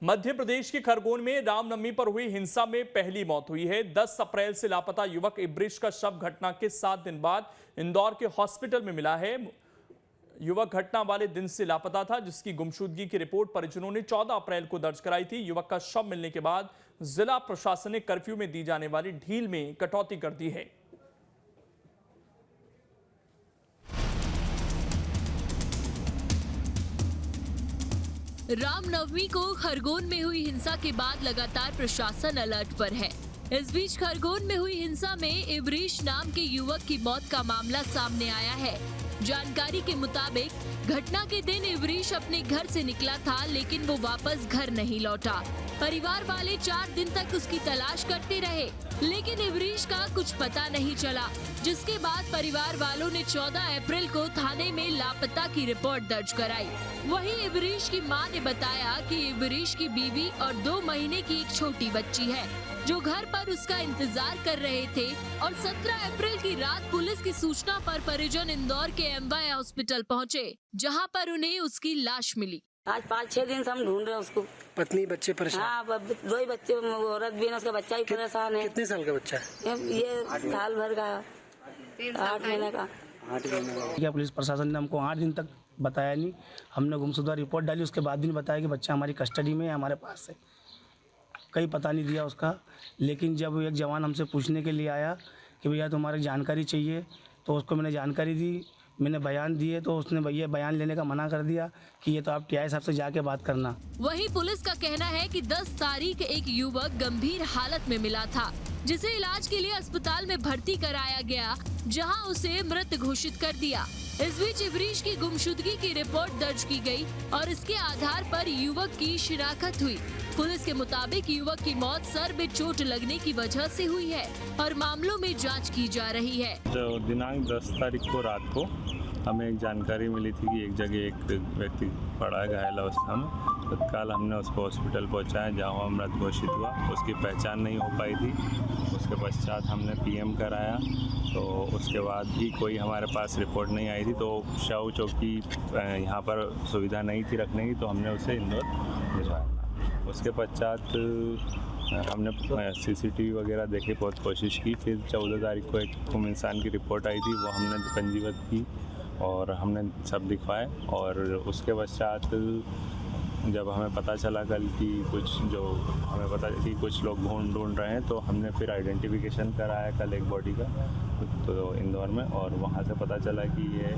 मध्य प्रदेश के खरगोन में रामनवमी पर हुई हिंसा में पहली मौत हुई है। 10 अप्रैल से लापता युवक इब्रिश का शव घटना के 7 दिन बाद इंदौर के हॉस्पिटल में मिला है। युवक घटना वाले दिन से लापता था, जिसकी गुमशुदगी की रिपोर्ट परिजनों ने 14 अप्रैल को दर्ज कराई थी। युवक का शव मिलने के बाद जिला प्रशासन ने कर्फ्यू में दी जाने वाली ढील में कटौती कर दी है। रामनवमी को खरगोन में हुई हिंसा के बाद लगातार प्रशासन अलर्ट पर है। इस बीच खरगोन में हुई हिंसा में इब्रिश नाम के युवक की मौत का मामला सामने आया है। जानकारी के मुताबिक घटना के दिन इब्रिश अपने घर से निकला था, लेकिन वो वापस घर नहीं लौटा। परिवार वाले 4 दिन तक उसकी तलाश करते रहे, लेकिन इब्रिश का कुछ पता नहीं चला, जिसके बाद परिवार वालों ने 14 अप्रैल को थाने में लापता की रिपोर्ट दर्ज कराई। वहीं इब्रिश की मां ने बताया कि इब्रिश की बीवी और 2 महीने की एक छोटी बच्ची है, जो घर पर उसका इंतजार कर रहे थे। और 17 अप्रैल की रात पुलिस की सूचना पर परिजन इंदौर के एमवाय हॉस्पिटल पहुंचे, जहां पर उन्हें उसकी लाश मिली। आज 5-6 दिन से हम ढूंढ रहे हैं उसको। पत्नी बच्चे परेशान? हाँ, 2 ही बच्चे, औरत भी है, उसका बच्चा ही परेशान है। कितने साल का बच्चा है? ये साल भर का, 8 महीने का। क्या पुलिस प्रशासन ने हमको 8 दिन तक बताया नहीं। हमने गुमशुदा रिपोर्ट डाली, उसके बाद भी नहीं बताया कि बच्चा हमारी कस्टडी में है, हमारे पास है। कहीं पता नहीं दिया उसका। लेकिन जब एक जवान हमसे पूछने के लिए आया कि भैया तुम्हारी जानकारी चाहिए, तो उसको मैंने जानकारी दी, मैंने बयान दिए, तो उसने भैया बयान लेने का मना कर दिया कि ये तो आप टीआई साहब से जाके बात करना। वहीं पुलिस का कहना है कि 10 तारीख एक युवक गंभीर हालत में मिला था, जिसे इलाज के लिए अस्पताल में भर्ती कराया गया, जहां उसे मृत घोषित कर दिया। इस बीच इब्रिश की गुमशुदगी की रिपोर्ट दर्ज की गई और इसके आधार पर युवक की शिनाख्त हुई। पुलिस के मुताबिक युवक की मौत सर में चोट लगने की वजह से हुई है और मामलों में जांच की जा रही है। जो दिनांक 10 तारीख को रात को हमें एक जानकारी मिली थी कि एक जगह एक व्यक्ति पड़ा है घायल अवस्था में। तत्काल हमने उसको हॉस्पिटल पहुंचाया, जहां वह मृत घोषित हुआ। उसकी पहचान नहीं हो पाई थी। उसके पश्चात हमने पीएम कराया, तो उसके बाद भी कोई हमारे पास रिपोर्ट नहीं आई थी। तो शव चौकी यहाँ पर सुविधा नहीं थी रखने की, तो हमने उसे इंदौर भिजवाया। उसके पश्चात हमने सीसीटीवी वगैरह देखे, बहुत कोशिश की। फिर 14 तारीख को एक गुम इंसान की रिपोर्ट आई थी, वो हमने पंजीबद्ध की और हमने सब दिखवाए। और उसके पश्चात जब हमें पता चला कल कि कुछ लोग ढूंढ रहे हैं, तो हमने फिर आइडेंटिफिकेशन कराया कल एक बॉडी का, तो इंदौर में, और वहाँ से पता चला कि ये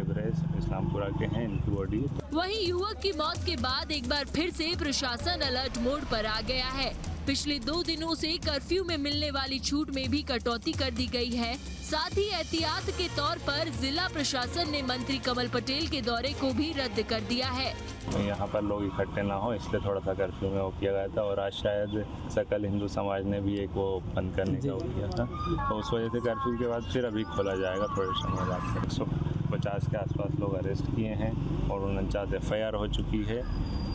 इब्रिश इस्लामपुरा के हैं, इनकी बॉडी। वहीं युवक की मौत के बाद एक बार फिर से प्रशासन अलर्ट मोड पर आ गया है। पिछले 2 दिनों से कर्फ्यू में मिलने वाली छूट में भी कटौती कर दी गई है। साथ ही एहतियात के तौर पर जिला प्रशासन ने मंत्री कमल पटेल के दौरे को भी रद्द कर दिया है। यहाँ पर लोग इकट्ठे ना हो, इसलिए थोड़ा सा कर्फ्यू में वो किया गया था। और आज शायद सकल हिंदू समाज ने भी एक वो बंद करने का वो किया था, तो उस वजह से कर्फ्यू के बाद फिर अभी खोला जाएगा थोड़े समय बाद। 150 के आसपास लोग अरेस्ट किए हैं और 49 FIR हो चुकी है।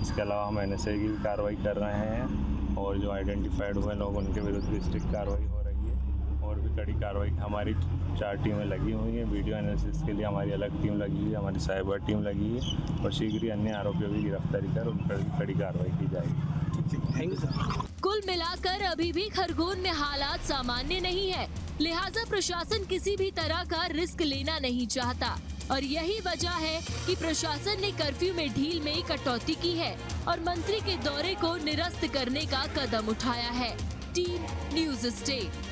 इसके अलावा हम NSA की भी कार्रवाई कर रहे हैं, और जो आइडेंटिफाइड हुए लोग उनके विरुद्ध भी स्ट्रिक्ट कार्रवाई हो रही है। और भी कड़ी कार्रवाई, हमारी 4 टीमें लगी हुई हैं। वीडियो एनालिसिस के लिए हमारी अलग टीम लगी हुई है, हमारी साइबर टीम लगी है, और शीघ्र ही अन्य आरोपियों की गिरफ्तारी कर उन पर कड़ी कार्रवाई की जाएगी। कुल मिलाकर अभी भी खरगोन में हालात सामान्य नहीं है, लिहाजा प्रशासन किसी भी तरह का रिस्क लेना नहीं चाहता, और यही वजह है कि प्रशासन ने कर्फ्यू में ढील में कटौती की है और मंत्री के दौरे को निरस्त करने का कदम उठाया है। Team news state.